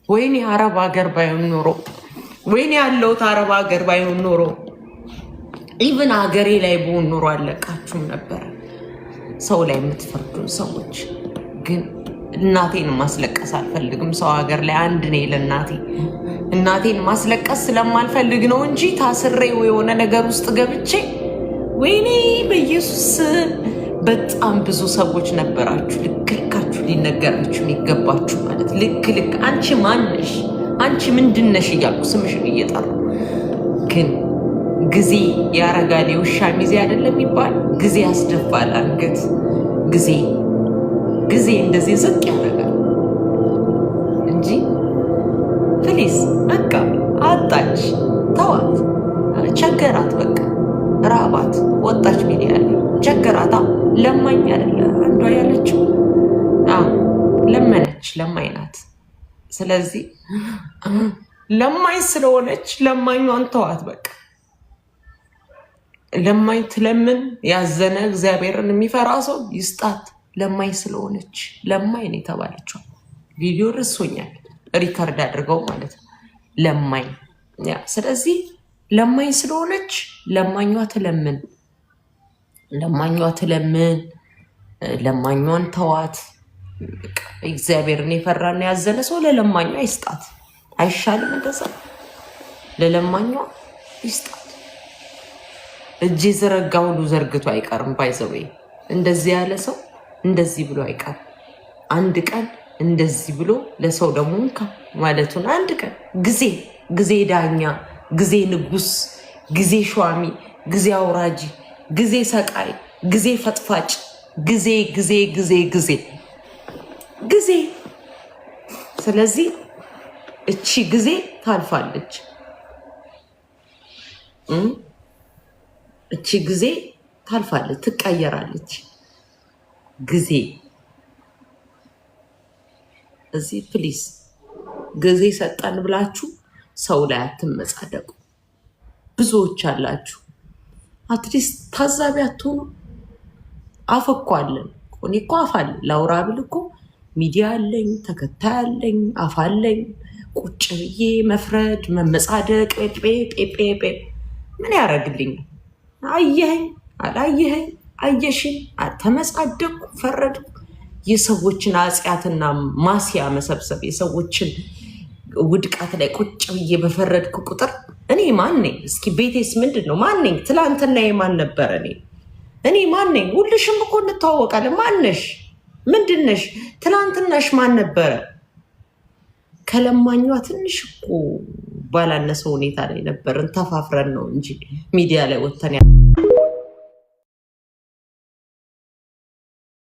ወይኔ አረብ ሀገር ባይሆን ኖሮ ወይኔ ያለሁት አረብ ሀገር ባይሆን ኖሮ ኢቭን ሀገሬ ላይ ብሆን ኖሮ አለቃችሁም ነበር። ሰው ላይ የምትፈርዱን ሰዎች ግን እናቴን ማስለቀስ አልፈልግም። ሰው ሀገር ላይ አንድ ነኝ ለእናቴ እናቴን ማስለቀስ ስለማልፈልግ ነው እንጂ ታስሬው የሆነ ነገር ውስጥ ገብቼ ወይኔ በኢየሱስ በጣም ብዙ ሰዎች ነበራችሁ። ልክ ልካችሁ ሊነገራችሁ የሚገባችሁ ማለት ልክ አንቺ ማንሽ አንቺ ምንድነሽ እያልኩ ስምሽን እየጠሩ ግን ጊዜ ያረጋል የውሻ ሚዜ አይደለም ይባል። ጊዜ ያስደፋል አንገት። ጊዜ እንደዚህ ዝቅ ያደርጋል እንጂ ፕሊስ በቃ አጣች፣ ተዋት፣ ቸገራት፣ በቃ ራባት፣ ወጣች ሚዲያ ያለ ቸገራታ። ለማኝ አይደለ አንዷ ያለችው ለመነች፣ ለማኝ ናት። ስለዚህ ለማኝ ስለሆነች ለማኟን ተዋት በቃ። ለማኝ ትለምን። ያዘነ እግዚአብሔርን የሚፈራ ሰው ይስጣት። ለማኝ ስለሆነች ለማኝ ነው የተባለችው። ቪዲዮ ርሶኛል ሪከርድ አድርገው ማለት ነው። ለማኝ ስለዚህ ለማኝ ስለሆነች ለማኟ ትለምን፣ ለማኟን ተዋት። እግዚአብሔርን የፈራና ያዘነ ሰው ለለማኟ ይስጣት። አይሻልም? እንደዛ ለለማኟ ይስጣት። እጅ ዘረጋ ሁሉ ዘርግቶ አይቀርም። ባይዘው እንደዚህ ያለ ሰው እንደዚህ ብሎ አይቀርም። አንድ ቀን እንደዚህ ብሎ ለሰው ደግሞ እንካ ማለቱን አንድ ቀን ጊዜ ዳኛ፣ ጊዜ ንጉስ፣ ጊዜ ሿሚ፣ ጊዜ አውራጂ፣ ጊዜ ሰቃይ፣ ጊዜ ፈጥፋጭ፣ ጊዜ። ስለዚህ እቺ ጊዜ ታልፋለች። እቺ ጊዜ ታልፋለች፣ ትቀየራለች። ጊዜ እዚህ ፕሊስ ጊዜ ሰጠን ብላችሁ ሰው ላይ አትመጻደቁ። ብዙዎች አላችሁ፣ አትሊስት ታዛቢ አትሆኑ። አፈኳለን እኔ እኮ አፋለኝ ላውራ ብል እኮ ሚዲያ አለኝ፣ ተከታይ አለኝ፣ አፋለኝ። ቁጭ ብዬ መፍረድ መመጻደቅ ጴ ምን ያደርግልኝ? አየኸኝ አላየኸኝ፣ አየሽኝ ተመጻደቅኩ፣ ፈረድኩ። የሰዎችን አጽያትና ማስያ መሰብሰብ፣ የሰዎችን ውድቃት ላይ ቁጭ ብዬ በፈረድኩ ቁጥር እኔ ማን ነኝ? እስኪ ቤቴስ ምንድን ነው? ማን ነኝ? ትላንትና የማን ነበረ? እኔ ማን ነኝ? ሁልሽም እኮ እንተዋወቃለን። ማነሽ? ምንድነሽ? ትላንትናሽ ማን ነበረ? ከለማኟ ትንሽ እኮ ባላነሰ ሁኔታ ላይ ነበርን። ተፋፍረን ነው እንጂ ሚዲያ ላይ ወተን